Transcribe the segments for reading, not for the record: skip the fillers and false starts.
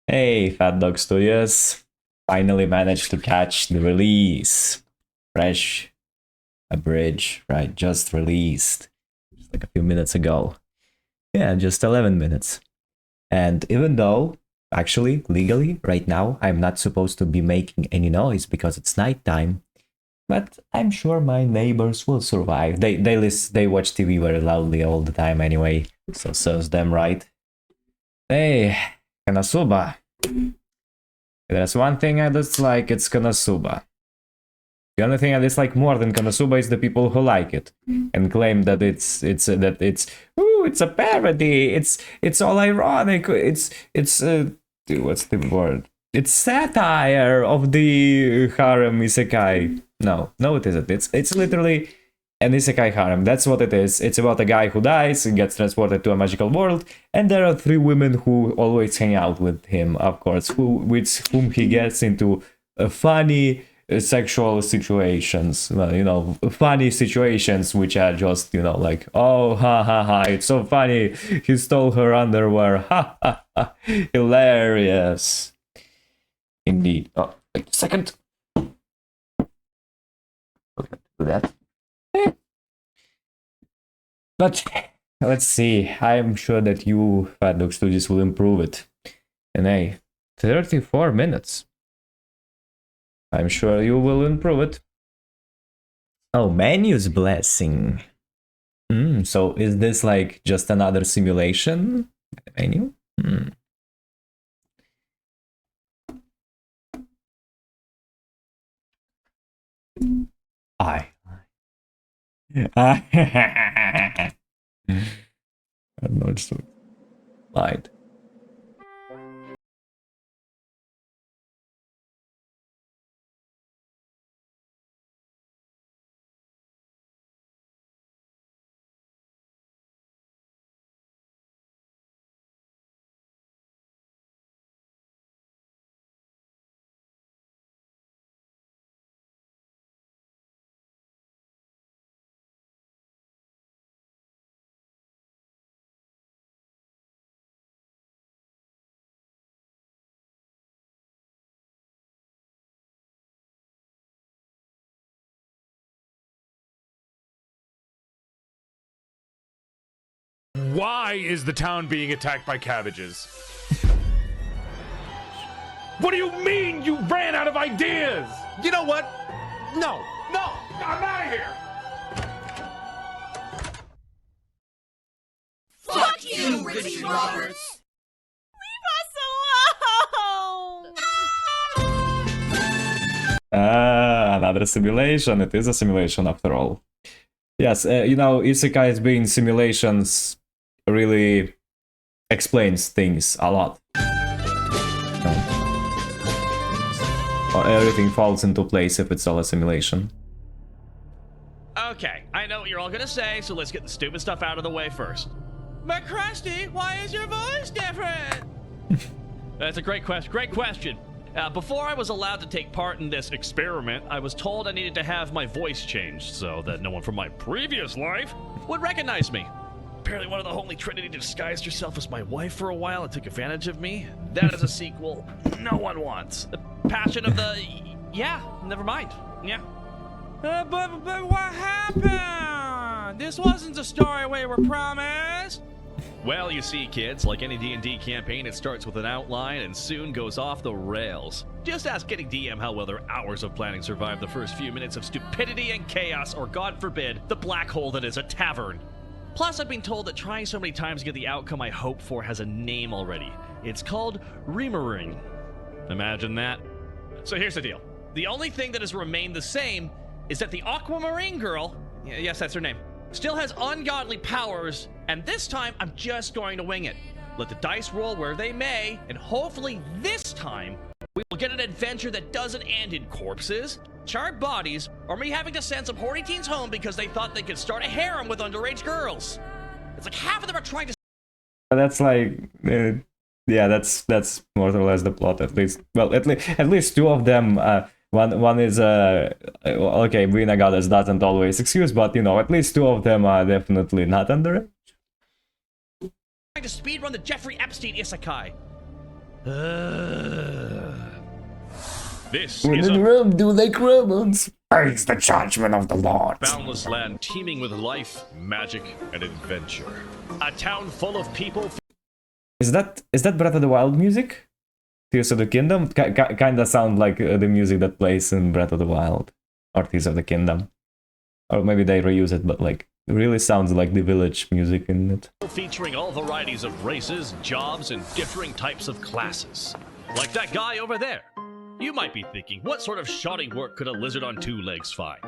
Hey, Fat Dog Studios. Finally managed to catch the release. Fresh, Abridged, right? Just released. Just like a few minutes ago. Yeah, just 11 minutes. And even though, actually, legally, right now, I'm not supposed to be making any noise because it's nighttime, but I'm sure my neighbors will survive. They watch TV very loudly all the time anyway, so serves them right. Hey, Konosuba. There's one thing I dislike, it's Konosuba. The only thing I dislike more than Konosuba is the people who like it and claim that it's a parody. It's all ironic. It's what's the word? It's satire of the harem isekai. No, it isn't. It's literally an isekai harem. That's what it is. It's about a guy who dies and gets transported to a magical world, and there are three women who always hang out with him, of course, with whom he gets into funny sexual situations. Well, funny situations which are just, like, oh, ha ha ha, it's so funny. He stole her underwear. Ha ha ha. Hilarious. Indeed. Oh, wait a second. Okay, do that. But let's see. I'm sure that you, Fat Dog Studios, will improve it. And hey, 34 minutes. I'm sure you will improve it. Oh, Menu's blessing. So is this like just another simulation menu? I don't know, just lied. Why is the town being attacked by cabbages? What do you mean you ran out of ideas? You know what? No, I'm out of here! Fuck you, Richie Roberts! Another simulation. It is a simulation after all. Yes, isekais being simulations really explains things a lot. Or everything falls into place if it's all a simulation. Okay, I know what you're all gonna say, so let's get the stupid stuff out of the way first. But Krusty, why is your voice different? That's a great question. Before I was allowed to take part in this experiment, I was told I needed to have my voice changed so that no one from my previous life would recognize me. Apparently one of the Holy Trinity disguised herself as my wife for a while and took advantage of me. That is a sequel no one wants. The Passion of the... Yeah, never mind. Yeah. But what happened? This wasn't the story we were promised. Well, you see, kids, like any D&D campaign, it starts with an outline and soon goes off the rails. Just ask any DM how well their hours of planning survived the first few minutes of stupidity and chaos, or God forbid, the black hole that is a tavern. Plus, I've been told that trying so many times to get the outcome I hope for has a name already. It's called Reamering. Imagine that. So here's the deal. The only thing that has remained the same is that the Aquamarine girl, yes, that's her name, still has ungodly powers, and this time I'm just going to wing it. Let the dice roll where they may, and hopefully this time we will get an adventure that doesn't end in corpses, charred bodies, or me having to send some horny teens home because they thought they could start a harem with underage girls. It's like half of them are trying to... That's like... yeah, that's more or less the plot, at least. Well, at least two of them... One is okay, being a goddess doesn't always excuse, but at least two of them are definitely not underage. Trying to speedrun the Jeffrey Epstein isekai. This When is in a Rome, do like Romans. Face the judgment of the Lord. boundless land teeming with life, magic, and adventure. A town full of people. Is that Breath of the Wild music? Tears of the Kingdom? Kinda sound like the music that plays in Breath of the Wild. Or Tears of the Kingdom. Or maybe they reuse it, but like, it really sounds like the village music in it. Featuring all varieties of races, jobs, and differing types of classes. Like that guy over there. You might be thinking, what sort of shoddy work could a lizard on 2 legs find?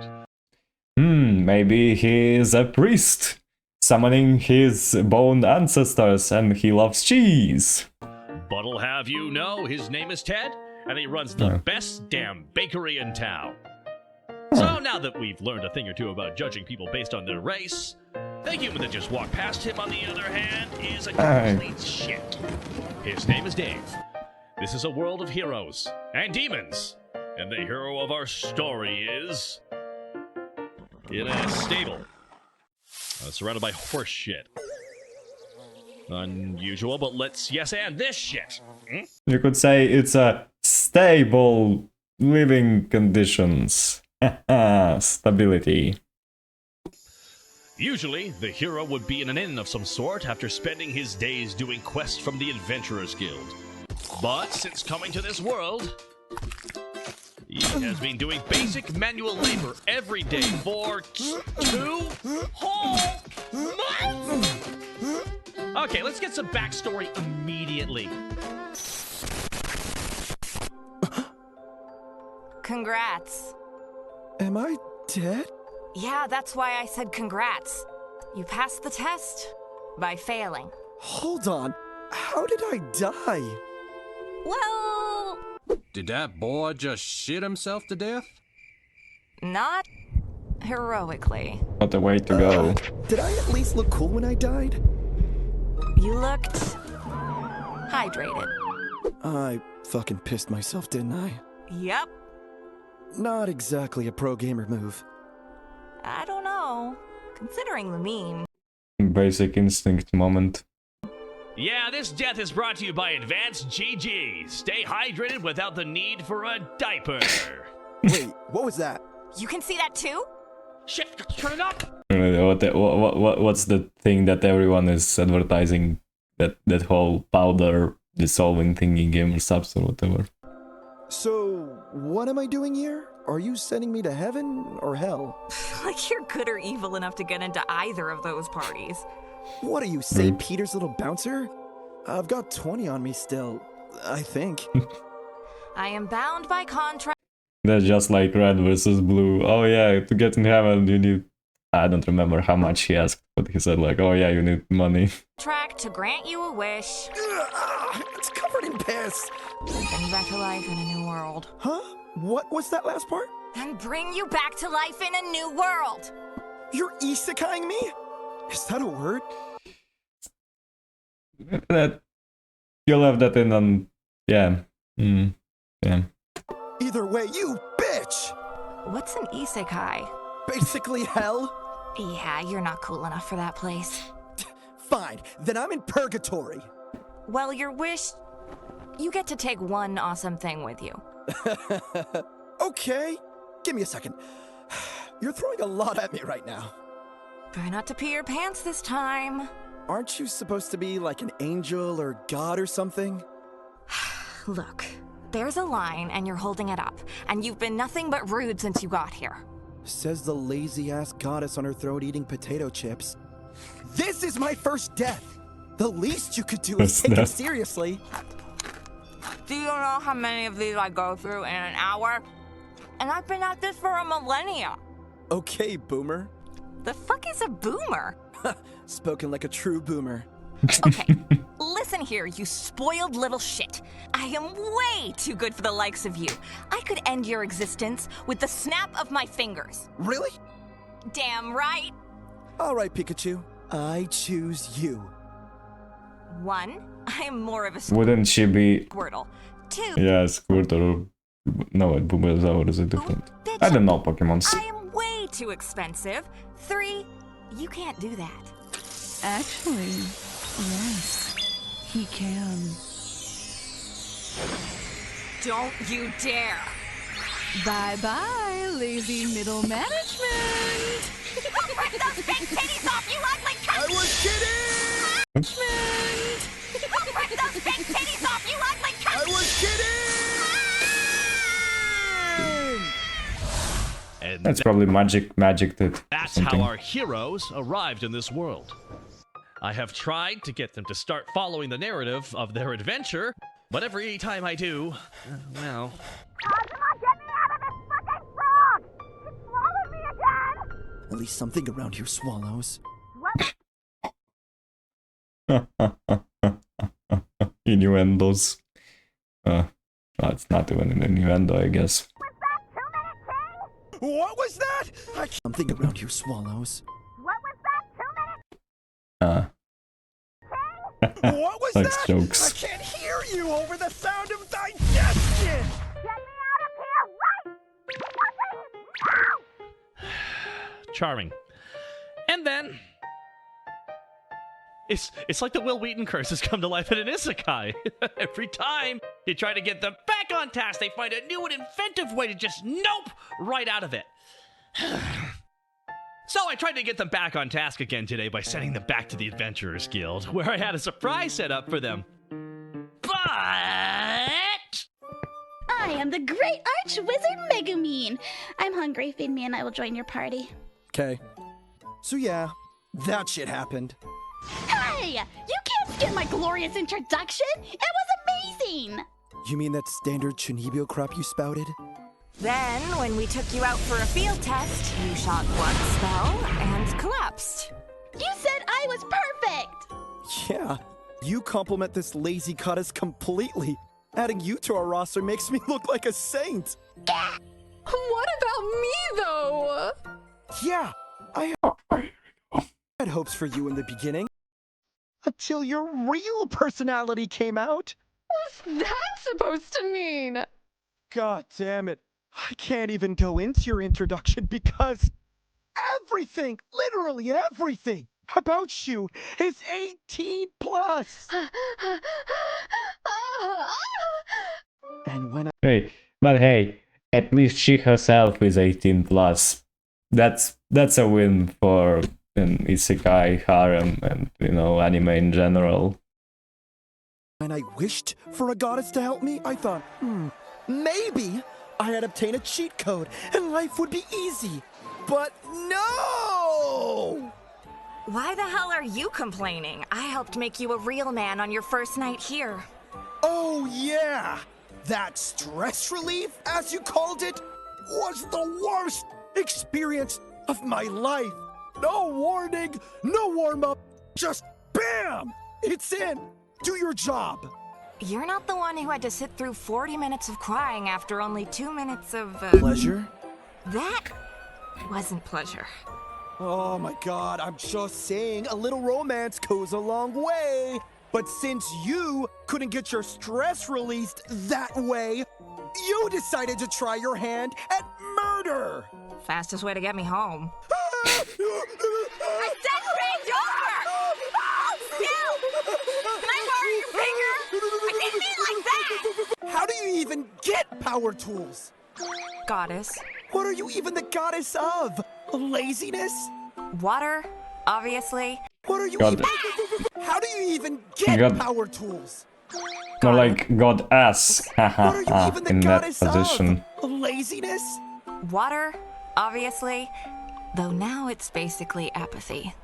Maybe he's a priest, summoning his bone ancestors, and he loves cheese. But'll have you know, his name is Ted, and he runs the best damn bakery in town. So now that we've learned a thing or two about judging people based on their race, the human that just walked past him, on the other hand, is a complete shit. His name is Dave. This is a world of heroes and demons, and the hero of our story is in a stable, surrounded by horse shit. Unusual, but let's yes and this shit. You could say it's a stable living conditions. Stability. Usually, the hero would be in an inn of some sort after spending his days doing quests from the Adventurers Guild. But since coming to this world, he has been doing basic manual labor every day for 2 whole months! Okay, let's get some backstory immediately. Congrats. Am I dead? Yeah, that's why I said congrats. You passed the test by failing. Hold on. How did I die? Well, Did that boy just shit himself to death? not heroically. What a way to go. Did I at least look cool when I died? You looked hydrated. I fucking pissed myself, didn't I? Yep. Not exactly a pro gamer move. I don't know. Considering the meme. Basic instinct moment. Yeah, this death is brought to you by Advanced GG. Stay hydrated without the need for a diaper. Wait, what was that? You can see that too? Shit, turn it up! What's the thing that everyone is advertising? That whole powder dissolving thingy gamer subs or whatever. So, what am I doing here? Are you sending me to heaven or hell? Like you're good or evil enough to get into either of those parties. What are you, St. Peter's little bouncer? I've got 20 on me still, I think. I am bound by contract. That's just like red versus blue. Oh yeah, to get in heaven you need... I don't remember how much he asked, but he said like, oh yeah, you need money. To grant you a wish. It's covered in piss. Bring you back to life in a new world. Huh? What was that last part? And bring you back to life in a new world. You're isekaiing me? Is that a word? That you left that in on... yeah. Yeah. Either way, you bitch! What's an isekai? Basically hell? Yeah, you're not cool enough for that place. Fine, then I'm in purgatory. Well, your wish... You get to take one awesome thing with you. Okay, give me a second. You're throwing a lot at me right now. Try not to pee your pants this time. Aren't you supposed to be like an angel or god or something? Look, there's a line and you're holding it up, and you've been nothing but rude since you got here. Says the lazy-ass goddess on her throat eating potato chips. This is my first death! The least you could do is take it seriously. Do you know how many of these I go through in an hour? And I've been at this for a millennia. Okay, boomer. The fuck is a boomer? Spoken like a true boomer. Okay, listen here, you spoiled little shit. I am way too good for the likes of you. I could end your existence with the snap of my fingers. Really? Damn right. All right, Pikachu. I choose you. 1, I am more of a Wouldn't she be... Squirtle. 2, yeah, Squirtle. No, wait, Bulbasaur is a different... I don't know Pokemon. I am way too expensive. 3, you can't do that. Actually, yes, he can. Don't you dare! Bye-bye, lazy middle management. Rip those big titties off, you ugly cunt! I was kidding! Rip those big titties off, you ugly cunt! I was kidding! And That's probably magic to that's something. how our heroes arrived in this world. I have tried to get them to start following the narrative of their adventure, but every time I do, well... Oh, come on, get me out of this fucking frog! It swallowed me again! At least something around here swallows. Innuendos. No, it's not even an innuendo, I guess. What was that? Something around here swallows. What was that? 2 minutes? What was Likes that? jokes. I can't hear you over the sound of digestion! Get me out of here right! Charming. And then... It's like the Will Wheaton curse has come to life in an isekai. Every time you try to get them back on task, they find a new and inventive way to just nope right out of it. So I tried to get them back on task again today by sending them back to the Adventurers Guild, where I had a surprise set up for them. But... I am the great arch-wizard Megumin. I'm hungry. Feed me and I will join your party. Okay. So yeah, that shit happened. Hey! You can't skip my glorious introduction! It was amazing! You mean that standard Chunibyo crap you spouted? Then, when we took you out for a field test, you shot one spell and collapsed. You said I was perfect! Yeah, you compliment this lazy goddess completely. Adding you to our roster makes me look like a saint. What about me, though? Yeah, I had hopes for you in the beginning. Until your real personality came out. What's that supposed to mean? God damn it. I can't even go into your introduction because everything, literally everything about you is 18 plus. And when Hey, but hey, at least she herself is 18 plus. That's a win for an isekai harem and, you know, anime in general. When I wished for a goddess to help me, I thought, maybe I'd obtain a cheat code and life would be easy. But no! Why the hell are you complaining? I helped make you a real man on your first night here. Oh yeah! That stress relief, as you called it, was the worst experience of my life. No warning, no warm-up, just BAM! It's in! Do your job! You're not the one who had to sit through 40 minutes of crying after only 2 minutes of, Pleasure? That wasn't pleasure. Oh my god, I'm just saying a little romance goes a long way. But since you couldn't get your stress released that way, you decided to try your hand at murder! Fastest way to get me home. I said bend over! Hold still! Can I borrow your finger? I didn't mean like that! How do you even get power tools? Goddess. What are you even the goddess of? Laziness? Water, obviously. What are you God. even... How do you even get God. power tools? More like goddess, What are you even the in that goddess position. of? Laziness? Water, obviously. Though now it's basically apathy.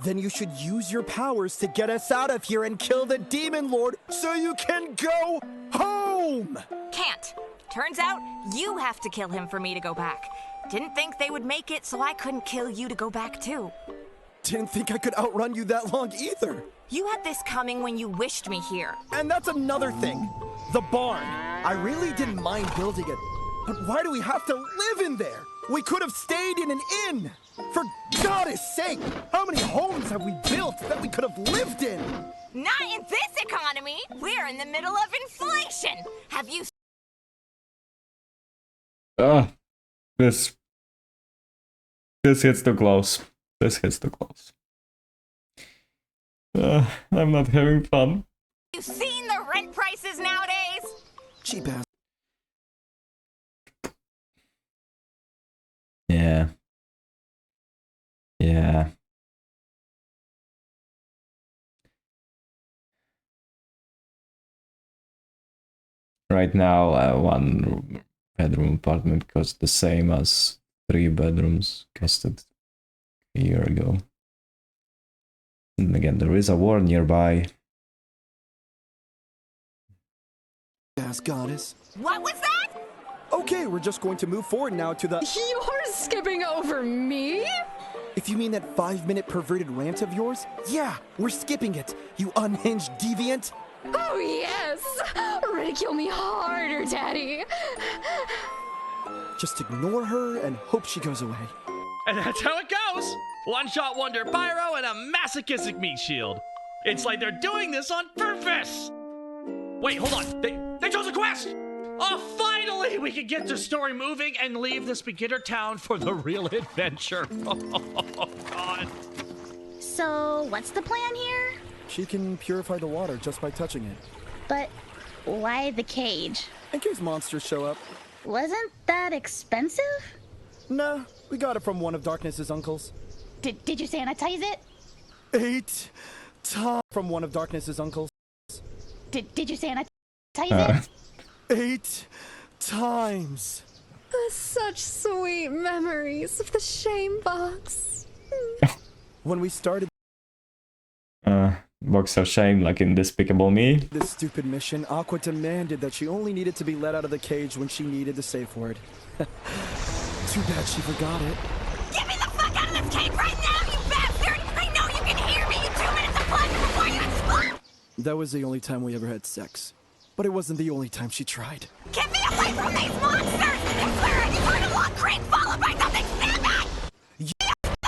Then you should use your powers to get us out of here and kill the demon lord so you can go home! Can't. Turns out you have to kill him for me to go back. Didn't think they would make it, so I couldn't kill you to go back too. Didn't think I could outrun you that long either. You had this coming when you wished me here. And that's another thing. The barn. I really didn't mind building it. But why do we have to live in there? We could have stayed in an inn. For God's sake, how many homes have we built that we could have lived in? Not in this economy. We're in the middle of inflation. Have you... This hits too close. This hits too close. I'm not having fun. You seen the the rent prices nowadays? Cheap ass. Yeah. Yeah. Right now, one bedroom apartment costs the same as 3 bedrooms costed a year ago. And again, there is a war nearby. Ass goddess. What was that? Okay, we're just going to move forward now to the... You're skipping over me? If you mean that 5-minute perverted rant of yours, yeah, we're skipping it, you unhinged deviant. Oh, yes! Ridicule me harder, Daddy. Just ignore her and hope she goes away. And that's how it goes. One-shot wonder pyro and a masochistic meat shield. It's like they're doing this on purpose. Wait, hold on. They chose a quest. Oh, finally, we can get the story moving and leave this beginner town for the real adventure. Oh, God. So, what's the plan here? She can purify the water just by touching it. But why the cage? In case monsters show up. Wasn't that expensive? Nah, we got it from one of Darkness's uncles. Did you sanitize it? 8 times from one of Darkness's uncles. Did you sanitize it? 8 times. Such sweet memories of the shame box. When we started Box of shame, like in Despicable Me. this stupid mission, Aqua demanded that she only needed to be let out of the cage when she needed the safe word. Too bad she forgot it. Get me the fuck out of this cage right now, you bastard! I know you can hear me, you 2 minutes of pleasure before you explode! That was the only time we ever had sex. But it wasn't the only time she tried. Get me away from these monsters! I swear I just heard a long creak followed by something snapping!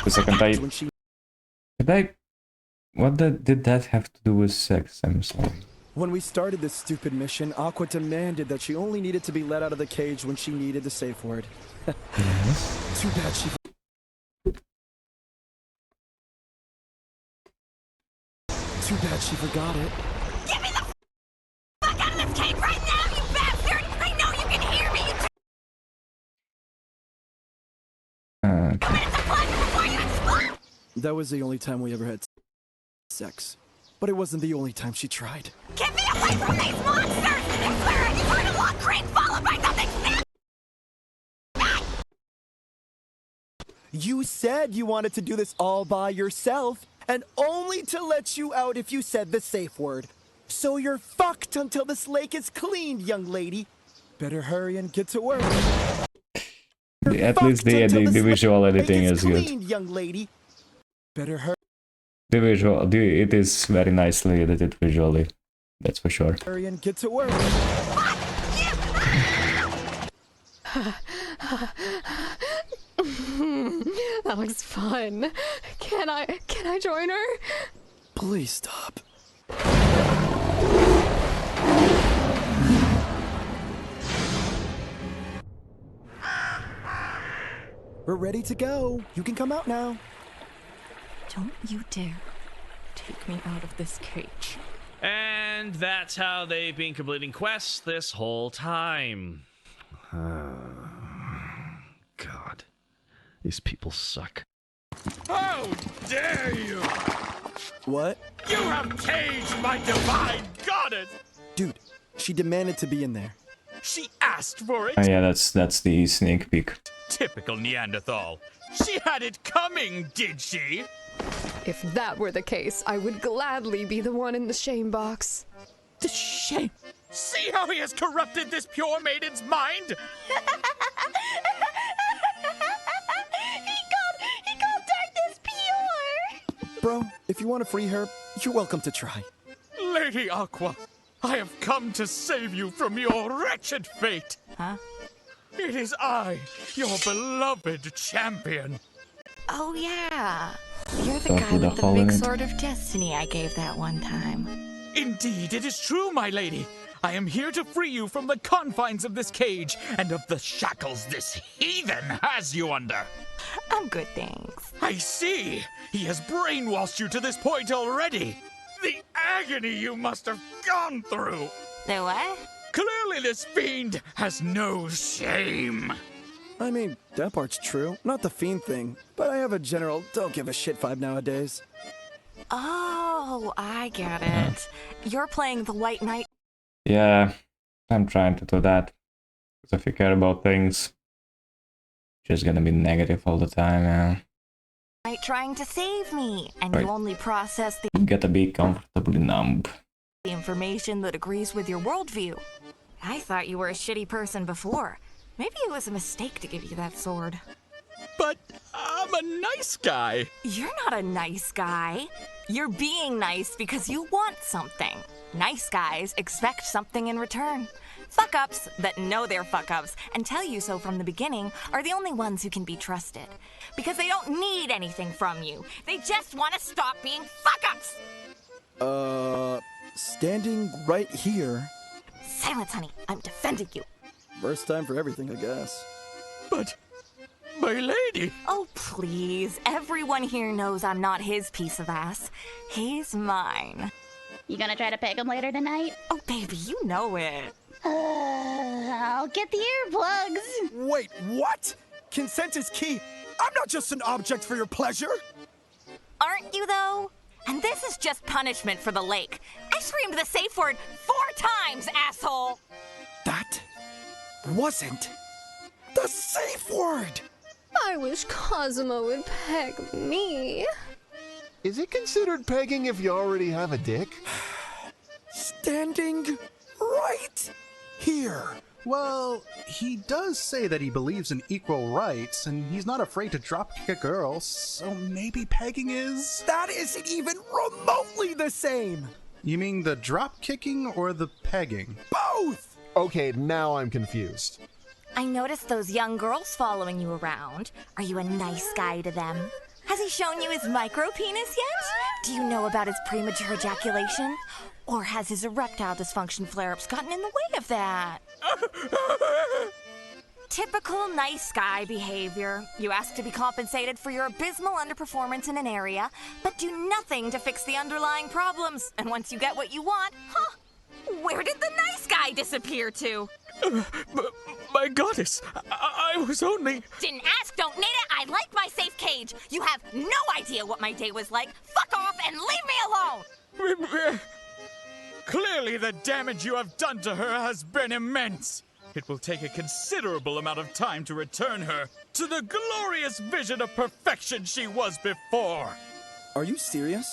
The second I... When she... Did I... What did that have to do with sex? I'm sorry. When we started this stupid mission, Aqua demanded that she only needed to be let out of the cage when she needed the safe word. Yes. Too bad she... Too bad she forgot it. Get me the fuck out of this cage right now, you bastard! I know you can hear me, you 2 Okay. minutes of pleasure before you explode! That was the only time we ever had sex. But it wasn't the only time she tried. Get me away from these monsters! I swear I just heard a long creak followed by something snapping! You said you wanted to do this all by yourself, and only to let you out if you said the safe word. So you're fucked until this lake is cleaned, young lady. Better hurry and get to work. At least the visual editing is good. Cleaned, young lady. Better hurry. It is very nicely edited visually. That's for sure. Hurry and get to work. That looks fun. Can I join her? Please stop. We're ready to go. You can come out now. Don't you dare take me out of this cage. And that's how they've been completing quests this whole time. God. These people suck. How dare you! What? You have caged my divine goddess! Dude, she demanded to be in there. She asked for it! Oh yeah, that's the sneak peek. Typical Neanderthal. She had it coming, did she? If that were the case, I would gladly be the one in the shame box. The shame! See how he has corrupted this pure maiden's mind? He called darkness pure! Bro, if you want to free her, you're welcome to try. Lady Aqua, I have come to save you from your wretched fate. Huh? It is I, your beloved champion. Oh yeah. You're the Don't guy put a with the hole in big it. sword of destiny I gave that one time. Indeed, it is true, my lady. I am here to free you from the confines of this cage and of the shackles this heathen has you under. I'm good, thanks. I see. He has brainwashed you to this point already. The agony you must have gone through! The what? Clearly this fiend has no shame! I mean, that part's true. Not the fiend thing. But I have a general don't give a shit vibe nowadays. Oh, I get it. You're playing the White Knight. Yeah, I'm trying to do that. Because if you care about things, just gonna be negative all the time, man. Trying to save me, and Right. you only process the You gotta be comfortably numb. information that agrees with your worldview. I thought you were a shitty person before. Maybe it was a mistake to give you that sword. But I'm a nice guy! You're not a nice guy. You're being nice because you want something. Nice guys expect something in return. Fuck-ups that know they're fuck-ups and tell you so from the beginning are the only ones who can be trusted. Because they don't need anything from you. They just want to stop being fuck-ups! Standing right here. Silence, honey. I'm defending you. First time for everything, I guess. But, my lady! Oh, please. Everyone here knows I'm not his piece of ass. He's mine. You gonna try to peg him later tonight? Oh, baby, you know it. I'll get the earplugs. Wait, what? Consent is key. I'm not just an object for your pleasure. Aren't you, though? And this is just punishment for the lake. I screamed the safe word 4 times, asshole! That wasn't the safe word. I wish Cosmo would peg me. Is it considered pegging if you already have a dick? Standing right here. Well, he does say that he believes in equal rights, and he's not afraid to dropkick a girl, so maybe pegging is... That isn't even remotely the same. You mean the drop kicking or the pegging? Both! Okay, now I'm confused. I noticed those young girls following you around. Are you a nice guy to them? Has he shown you his micro-penis yet? Do you know about his premature ejaculation? Or has his erectile dysfunction flare-ups gotten in the way of that? Typical nice guy behavior. You ask to be compensated for your abysmal underperformance in an area, but do nothing to fix the underlying problems. And once you get what you want, where did the nice guy disappear to? My goddess, I was only... Didn't ask, don't need it. I like my safe cage. You have no idea what my day was like. Fuck off and leave me alone! Clearly the damage you have done to her has been immense. It will take a considerable amount of time to return her to the glorious vision of perfection she was before. Are you serious?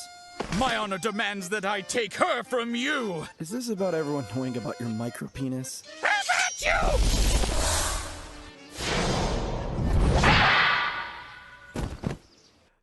My honor demands that I take her from you. Is this about everyone knowing about your micro-penis? How about you?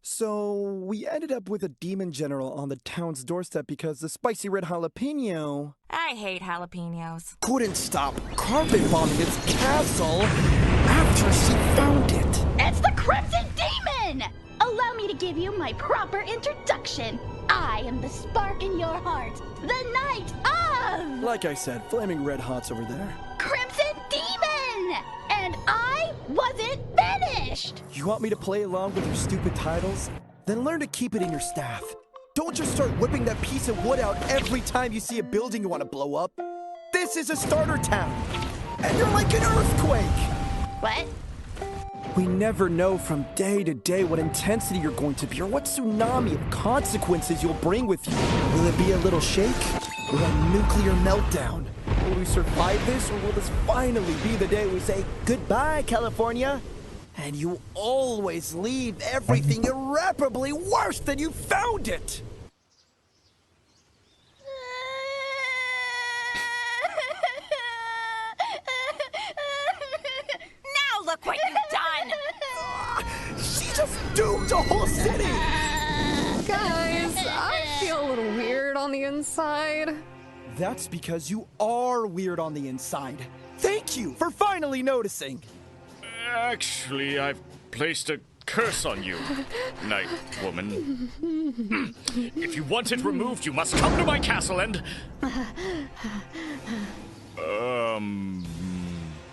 So, we ended up with a demon general on the town's doorstep because the spicy red jalapeno I hate jalapenos. couldn't stop carpet bombing its castle after she found it. It's the Crimson Demon! Allow me to give you my proper introduction. I am the spark in your heart, the Knight of... Like I said, flaming red hots over there. Crimson Demon! And I wasn't finished! You want me to play along with your stupid titles? Then learn to keep it in your staff. Don't just start whipping that piece of wood out every time you see a building you want to blow up. This is a starter town, and you're like an earthquake! What? We never know from day to day what intensity you're going to be or what tsunami of consequences you'll bring with you. Will it be a little shake or a nuclear meltdown? Will we survive this, or will this finally be the day we say, goodbye, California? And you always leave everything irreparably worse than you found it! Now look what you've done! She just doomed a whole city! Guys, I feel a little weird on the inside. That's because you are weird on the inside. Thank you for finally noticing. Actually, I've placed a curse on you, night woman. If you want it removed, you must come to my castle and...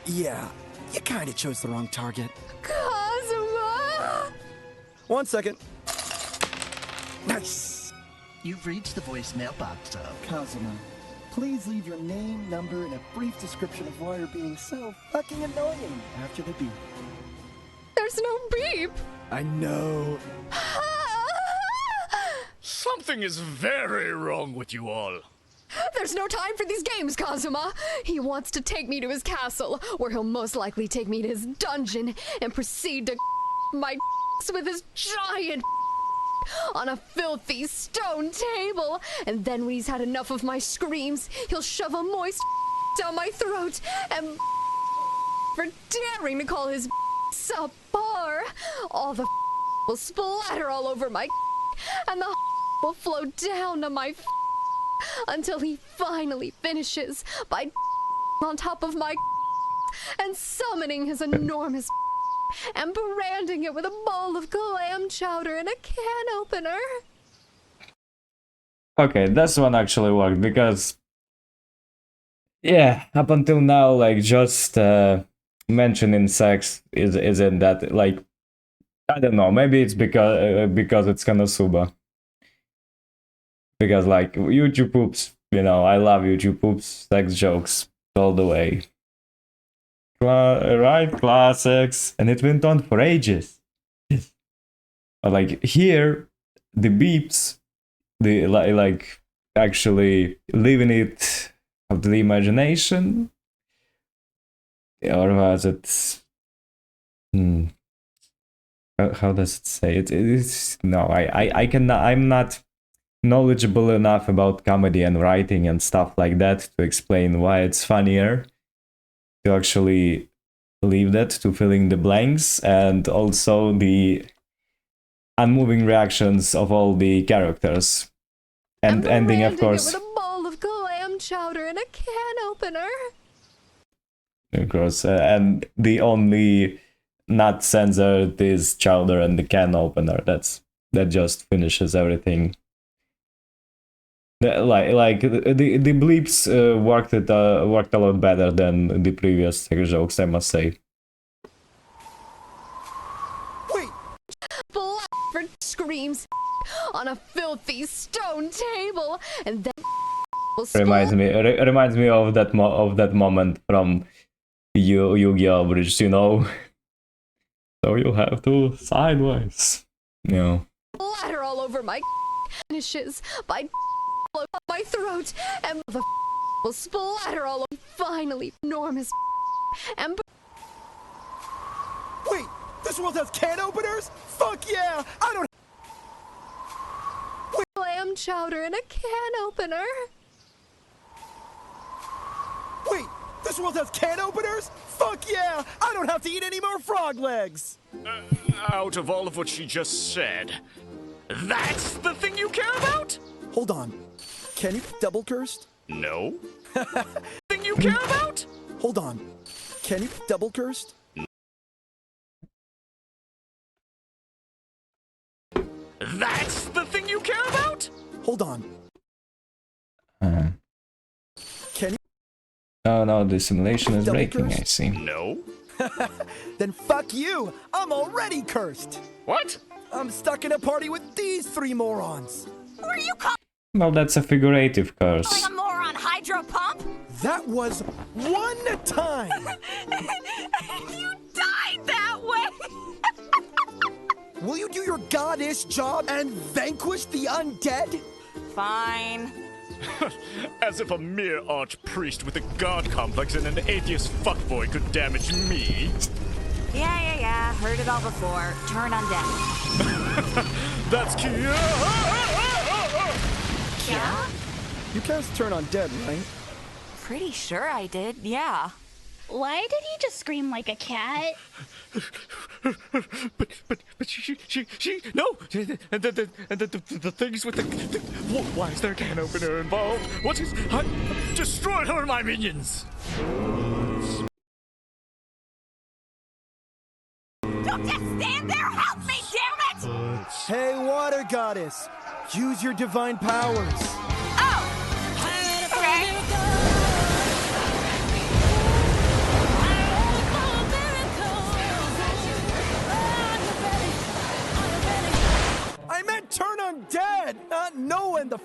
Yeah, you kinda chose the wrong target. Cosmo! 1 second. Nice. You've reached the voicemail box of Kazuma, please leave your name, number, and a brief description of why you're being so fucking annoying after the beep. There's no beep. I know. Something is very wrong with you all. There's no time for these games, Kazuma. He wants to take me to his castle, where he'll most likely take me to his dungeon and proceed to my with his giant on a filthy stone table. And then when he's had enough of my screams, he'll shove a moist down my throat and for daring to call his subpar. All the will splatter all over my and the will flow down to my until he finally finishes by on top of my and summoning his enormous and branding it with a bowl of clam chowder and a can opener. Okay, this one actually worked because, yeah, up until now, like, just mentioning sex isn't that, like, I don't know, maybe it's because it's Konosuba. Because, like, YouTube poops, you know, I love YouTube poops, sex jokes all the way. Right, classics, and it went on for ages. But, like, here, the beeps, the like actually leaving it up to the imagination, or was it? How does it say it? It's no, I cannot. I'm not knowledgeable enough about comedy and writing and stuff like that to explain why it's funnier to actually leave that to filling the blanks, and also the unmoving reactions of all the characters, and ending, of course, with a bowl of clam chowder and a can opener. Of course, and the only not censored is chowder and the can opener. That just finishes everything. Like the bleeps worked a lot better than the previous sex jokes, I must say. Wait! For screams on a filthy stone table, and then Reminds me of that moment from Yu-Gi-Oh! Abridged, you know. So you have to sideways, you know. Splatter all over my finishes by my throat, and the will splatter all over. Finally, enormous and. Wait, this world has can openers? Fuck yeah! I don't. Wait, clam chowder and a can opener. Wait, this world has can openers? Fuck yeah! I don't have to eat any more frog legs! Out of all of what she just said, that's the thing you care about? Hold on. Can you double cursed? No. Thing you care about? Hold on. Can you double cursed? That's the thing you care about? Hold on. Can you? Oh no, the simulation is breaking, I see. No. Then fuck you! I'm already cursed! What? I'm stuck in a party with these three morons! Were you calling Well, that's a figurative curse. a moron hydro pump? That was one time! You died that way! Will you do your goddess job and vanquish the undead? Fine. As if a mere archpriest with a god complex and an atheist fuckboy could damage me. Yeah. Heard it all before. Turn undead. That's key. Yeah? You cast Turn Undead, right? Pretty sure I did, yeah. Why did he just scream like a cat? But she no, and the things with the why is there a can opener involved? What is I destroyed her and my minions. Don't just stand there! Help me, damn it! Hey, water goddess! Use your divine powers! Oh! Okay. I meant turn undead, not know when the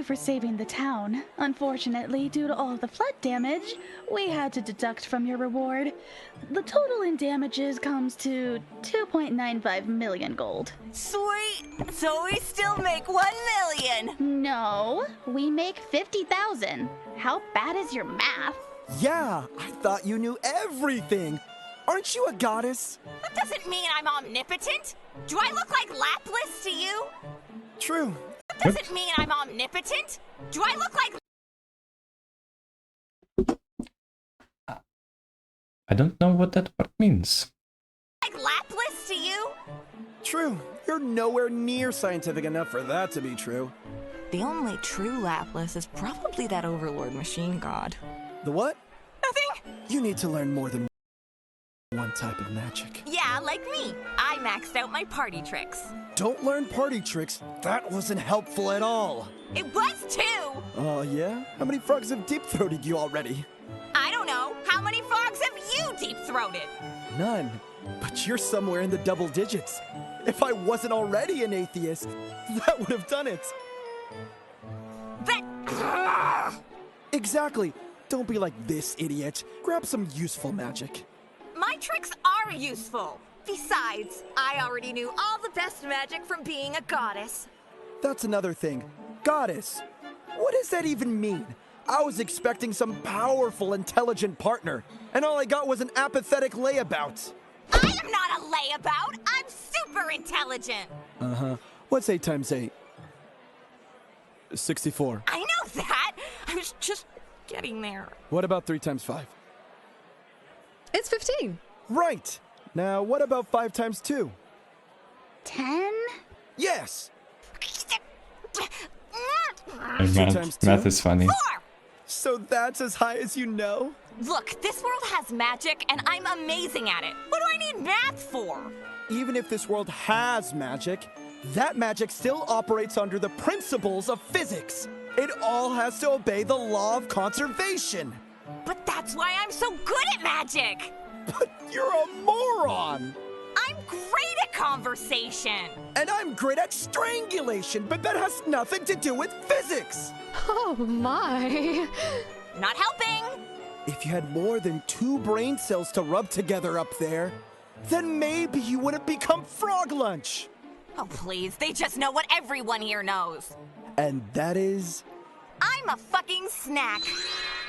you for saving the town. Unfortunately, due to all of the flood damage, we had to deduct from your reward. The total in damages comes to 2.95 million gold. Sweet! So we still make 1 million! No, we make 50,000. How bad is your math? Yeah, I thought you knew everything. Aren't you a goddess? That doesn't mean I'm omnipotent. Do I look like Lapis to you? True. That doesn't mean I'm omnipotent. Do I look like I don't know what that part means. Lapis to you? True. You're nowhere near scientific enough for that to be true. The only true Lapis is probably that Overlord machine god. The what? Nothing. You need to learn more than one type of magic. Yeah, like me. I maxed out my party tricks. Don't learn party tricks. That wasn't helpful at all. It was too! Oh, yeah? How many frogs have deep-throated you already? I don't know. How many frogs have you deep-throated? None. But you're somewhere in the double digits. If I wasn't already an atheist, that would have done it. That... Exactly. Don't be like this, idiot. Grab some useful magic. My tricks are useful. Besides, I already knew all the best magic from being a goddess. That's another thing. Goddess. What does that even mean? I was expecting some powerful, intelligent partner, and all I got was an apathetic layabout. I am not a layabout. I'm super intelligent. Uh-huh. What's 8 times 8? 64. I know that. I was just getting there. What about 3 times 5? It's 15. Right. Now, what about 5 times 2? 10? Yes. Math is funny. 4! So that's as high as you know? Look, this world has magic, and I'm amazing at it. What do I need math for? Even if this world has magic, that magic still operates under the principles of physics. It all has to obey the law of conservation. But that's why I'm so good at magic! But you're a moron! I'm great at conversation! And I'm great at strangulation, but that has nothing to do with physics! Oh my. Not helping! If you had more than 2 brain cells to rub together up there, then maybe you wouldn't become frog lunch! Oh please, they just know what everyone here knows! And that is... I'm a fucking snack!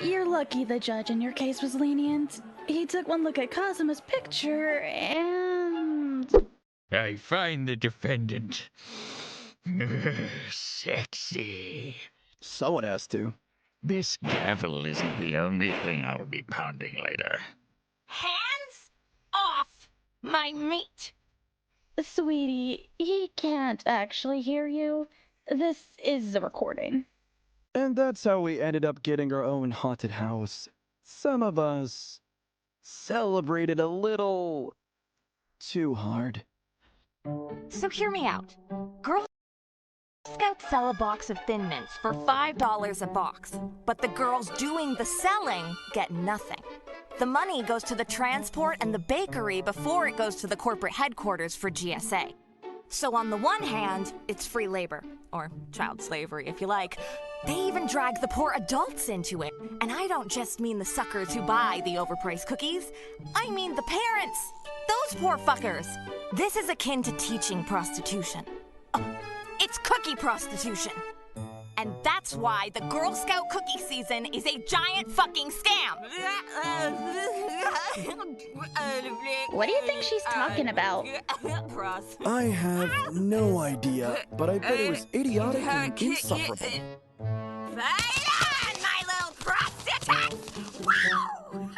You're lucky the judge in your case was lenient. He took one look at Kazuma's picture and... I find the defendant sexy. Someone has to. This gavel isn't the only thing I'll be pounding later. Hands off my meat! Sweetie, he can't actually hear you. This is a recording. And that's how we ended up getting our own haunted house. Some of us celebrated a little too hard. So hear me out. Girl Scouts sell a box of Thin Mints for $5 a box, but the girls doing the selling get nothing. The money goes to the transport and the bakery before it goes to the corporate headquarters for GSA. So on the one hand, it's free labor, or child slavery if you like. They even drag the poor adults into it. And I don't just mean the suckers who buy the overpriced cookies. I mean the parents. Those poor fuckers. This is akin to teaching prostitution. Oh, it's cookie prostitution. And that's why the Girl Scout cookie season is a giant fucking scam. What do you think she's talking about? I have no idea, but I bet it was idiotic and insufferable. Fight on, my little prostitute! Wow!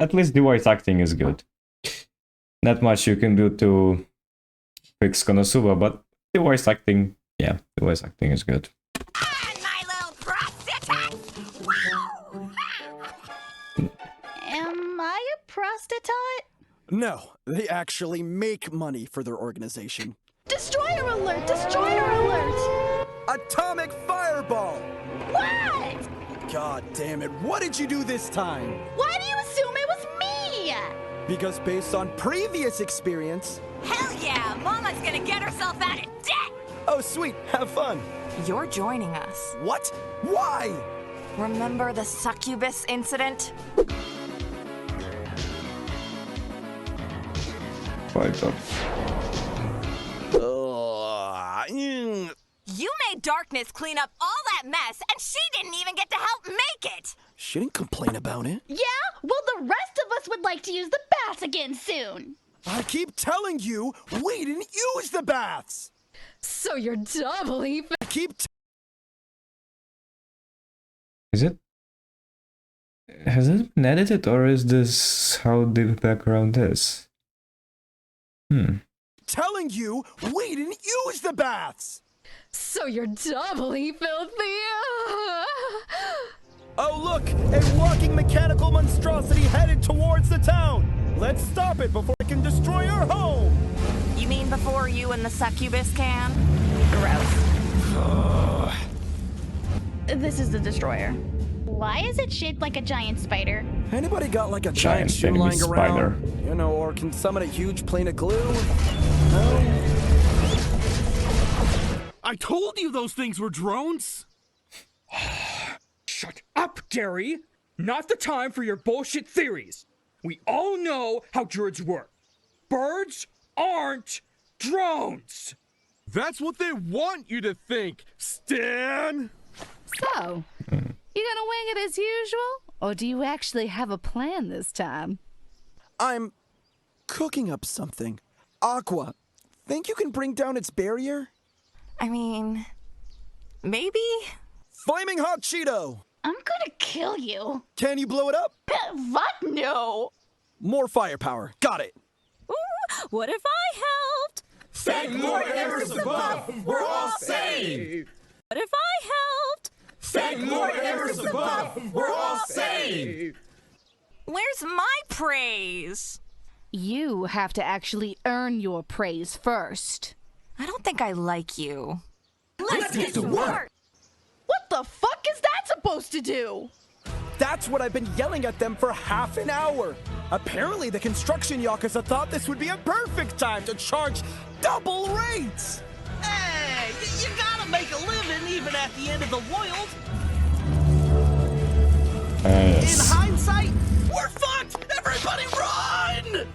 At least the voice acting is good. Not much you can do to fix Konosuba, but the voice acting, yeah, the voice acting is good. My little prostitute! Wow! Am I a prostitute? No, they actually make money for their organization. Destroyer alert! Destroyer alert! Atomic fireball! What? God damn it, what did you do this time? Why do you assume it was me? Because based on previous experience... Hell yeah! Mama's gonna get herself out of debt! Oh, sweet. Have fun. You're joining us. What? Why? Remember the succubus incident? You made Darkness clean up all that mess, and she didn't even get to help make it! She didn't complain about it. Yeah? Well, the rest of us would like to use the baths again soon. I keep telling you, we didn't use the baths. So you're doubly. Is it? Has it been edited, or is this how the background is? Telling you, we didn't use the baths. So you're doubly filthy. Oh look, a walking mechanical monstrosity headed towards the town. Let's stop it before it can destroy our home. You mean before you and the succubus can? Gross. This is the destroyer. Why is it shaped like a giant spider? Anybody got like a giant shoe enemy lying spider. around? You know, or can summon a huge plane of glue? No? I told you those things were drones! Shut up, Gary! Not the time for your bullshit theories. We all know how druids work. Birds aren't drones! That's what they want you to think, Stan! So, you gonna wing it as usual? Or do you actually have a plan this time? I'm cooking up something. Aqua, think you can bring down its barrier? I mean, maybe? Flaming hot Cheeto! I'm gonna kill you. Can you blow it up? What? No. More firepower. Got it. Ooh, what if I helped? Thank Lord Everest above, we're all saved! What if I helped? Thank Lord Everest above, we're all saved! Where's my praise? You have to actually earn your praise first. I don't think I like you. Let's get to work! What the fuck is that supposed to do? That's what I've been yelling at them for half an hour. Apparently the construction yakuza thought this would be a perfect time to charge double rates. Hey, you gotta make a living even at the end of the world. Yes. In hindsight, we're fucked! Everybody run!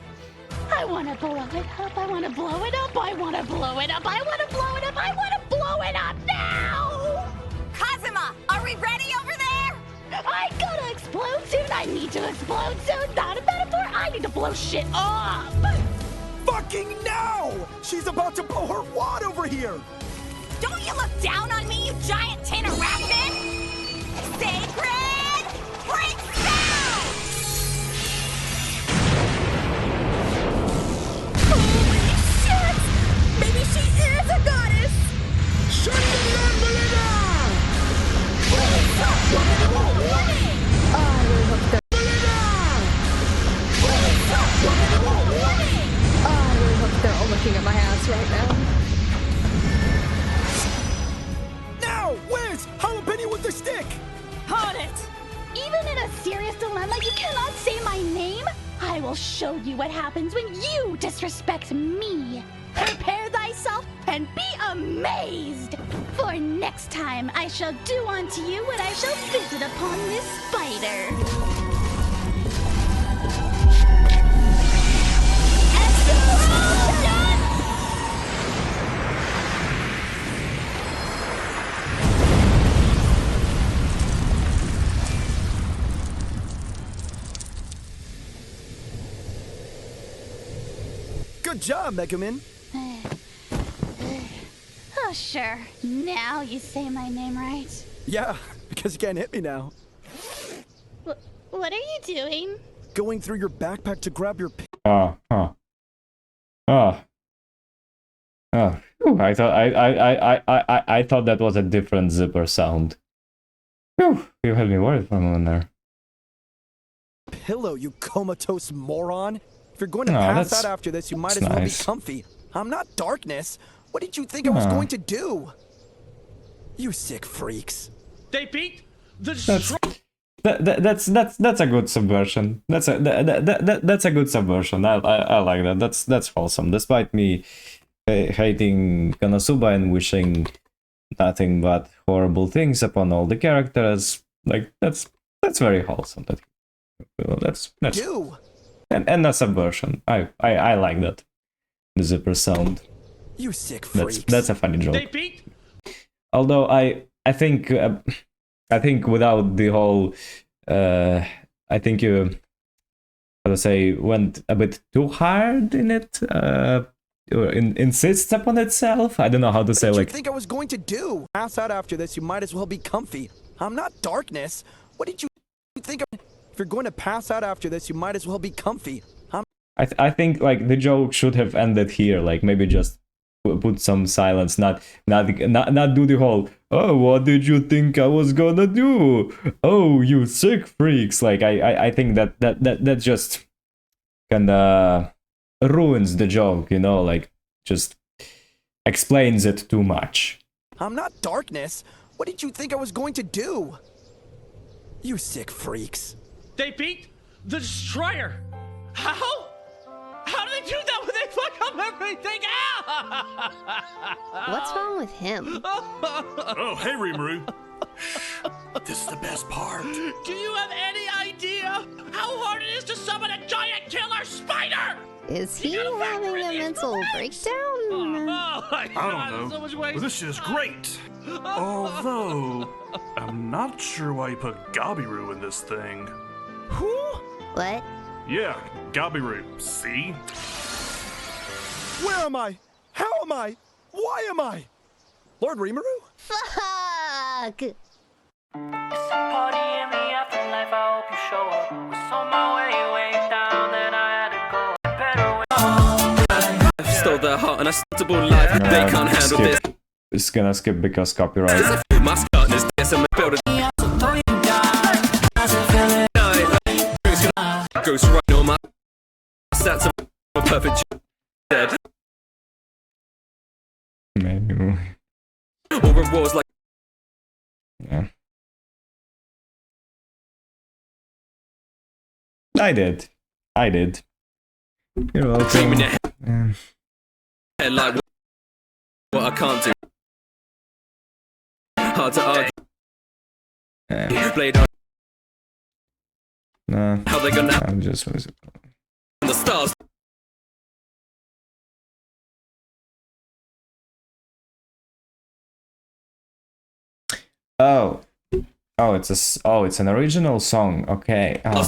I wanna blow it up, I wanna blow it up, I wanna blow it up, I wanna blow it up, I wanna blow it up now! Kazuma, are we ready over there? I gotta explode soon, I need to explode soon, not a metaphor, I need to blow shit up! Fucking now! She's about to blow her wad over here! Don't you look down on me, you giant tin arachnid! Sacred break down! Holy shit! Maybe she is a goddess! Shut down, Melina! They're all looking at my ass right now. Now! Where's Jalapeno with the stick? Hold it! Even in a serious dilemma, you cannot say my name? I will show you what happens when you disrespect me. Prepare thyself and be amazed! For next time I shall do unto you what I shall visit upon this spider. Good job, Megumin. Oh, sure. Now you say my name right. Yeah, because you can't hit me now. What are you doing? Going through your backpack to grab your... Ooh, I thought I thought that was a different zipper sound. Whew, you had me worried for a moment there. Pillow, you comatose moron. If you're going to No, pass that's- out after this, you might that's as well nice. be comfy. I'm not darkness. What did you think I was No. going to do? You sick freaks. They beat the That's a good subversion. That's a good subversion. I like that. That's wholesome. Despite me hating Konosuba and wishing nothing but horrible things upon all the characters. Like that's very wholesome. That's and a subversion. I like that. The zipper sound. You sick freaks. That's a funny joke. Hey, Pete. Although I think without the whole I think you how to say went a bit too hard in it. Or insists upon itself. I don't know how to say. What did like you think I was going to do? Pass out after this, you might as well be comfy. I'm not darkness. What did you think? If you're going to pass out after this, you might as well be comfy. I think like the joke should have ended here. Like maybe just put some silence. Not do the whole. Oh, what did you think I was gonna do? Oh, you sick freaks! Like I think that just kinda ruins the joke, you know, like just explains it too much. I'm not darkness. What did you think I was going to do? You sick freaks. They beat the destroyer. How? How do they do that when they fuck up everything out? What's wrong with him? Oh, hey, Rimuru. This is the best part. Do you have any idea how hard it is to summon a giant killer spider? Is he having a mental breakdown? I don't know. Well, this is great. Although, I'm not sure why you put Gabiru in this thing. Who? What? Yeah, Gabiru. See? Where am I? How am I? Why am I? Lord Rimuru? Fuck! It's a party in the afterlife, I hope you show up. Was on my way down, then I had to go. Stole their heart and I stable life. They can't handle this. It's gonna skip because copyright. My scarness, yes, I'm building. Ghost right on my stats of a perfect dead. Maybe. Or rewards like. Yeah. I did. You're welcome. Dream in your head like what I can't do. Hard to argue. Blade on. No. How they gonna? I'm just. The stars. Oh, it's an original song. Okay. Oh.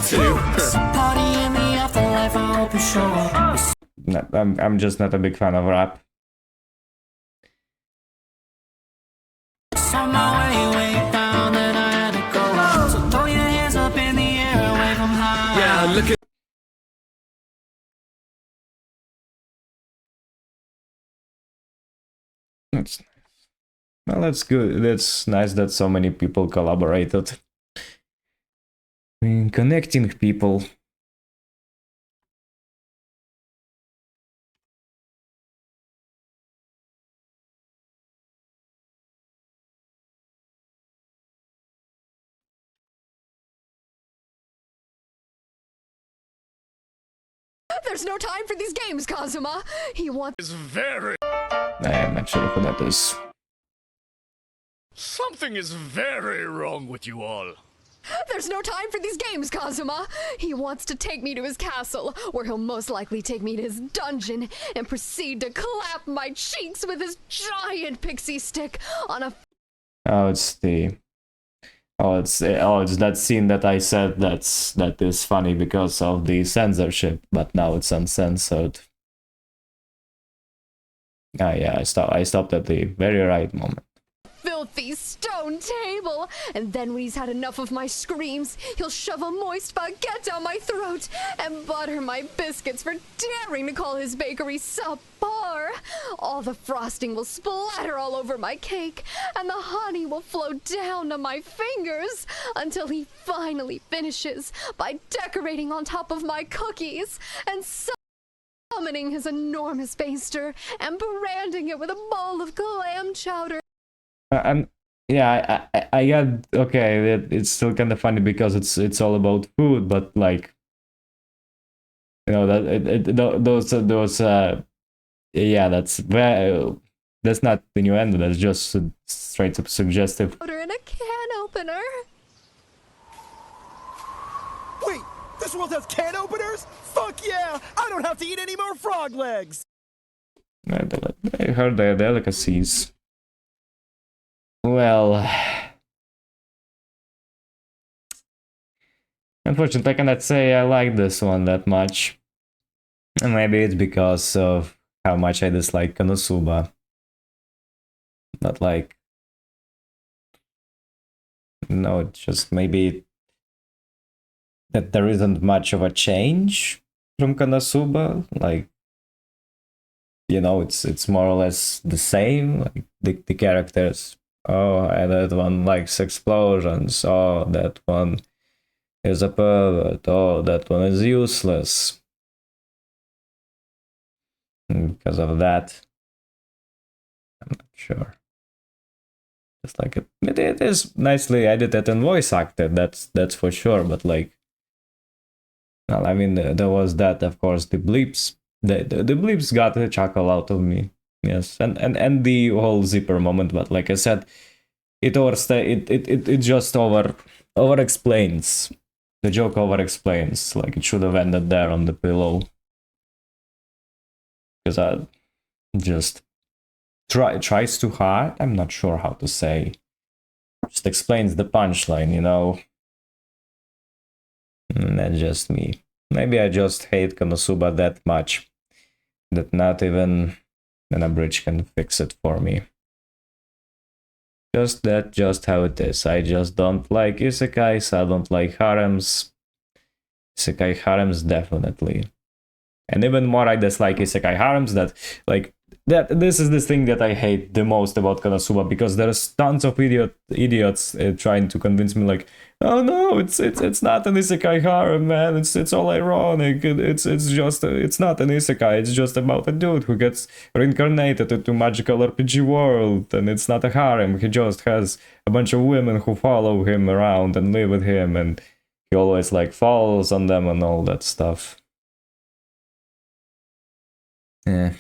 No, I'm just not a big fan of rap. Yeah, look at. That's nice. Well, that's good. That's nice that so many people collaborated. Connecting people. There's no time for these games, Kazuma. He wants. It's very. I'm not sure who that is. Something is very wrong with you all. There's no time for these games, Kazuma. He wants to take me to his castle, where he'll most likely take me to his dungeon and proceed to clap my cheeks with his giant pixie stick on a. Oh, it's the. it's that scene that I said that is funny because of the censorship, but now it's uncensored. Ah, yeah, I stopped at the very right moment. Filthy stone table, and then when he's had enough of my screams, he'll shove a moist baguette down my throat and butter my biscuits for daring to call his bakery subpar. All the frosting will splatter all over my cake, and the honey will flow down to my fingers until he finally finishes by decorating on top of my cookies and summoning his enormous baster and branding it with a bowl of clam chowder. I get okay. It's still kind of funny because it's all about food, but like, you know that those Yeah, that's not innuendo. That's just straight up suggestive. Put her in a can opener. Wait, this world has can openers? Fuck yeah! I don't have to eat any more frog legs! I heard they're delicacies. Well, unfortunately, I cannot say I like this one that much. And maybe it's because of how much I dislike Konosuba. Not like... No, it's just maybe that there isn't much of a change from Konosuba. Like, you know, it's more or less the same. Like the characters. Oh, and that one likes explosions. Oh, that one is a pervert. Oh, that one is useless. And because of that, I'm not sure. Just like it is nicely edited and voice acted. That's for sure. But like, well, I mean, there was that, of course, the bleeps. The bleeps got a chuckle out of me. Yes, and the whole zipper moment. But like I said, it just over explains. The joke over explains. Like it should have ended there on the pillow. Because I just tries too hard. I'm not sure how to say. Just explains the punchline, you know. That's just me. Maybe I just hate Konosuba that much that not even an Abridged can fix it for me. Just how it is. I just don't like isekais. I don't like harems. Isekai harems definitely. And even more, I dislike isekai harems. That like this is the thing that I hate the most about Konosuba, because there's tons of idiots trying to convince me like, oh no, it's not an isekai harem, man. It's all ironic. It's not an isekai. It's just about a dude who gets reincarnated into magical RPG world, and it's not a harem. He just has a bunch of women who follow him around and live with him, and he always like falls on them and all that stuff. Yeah.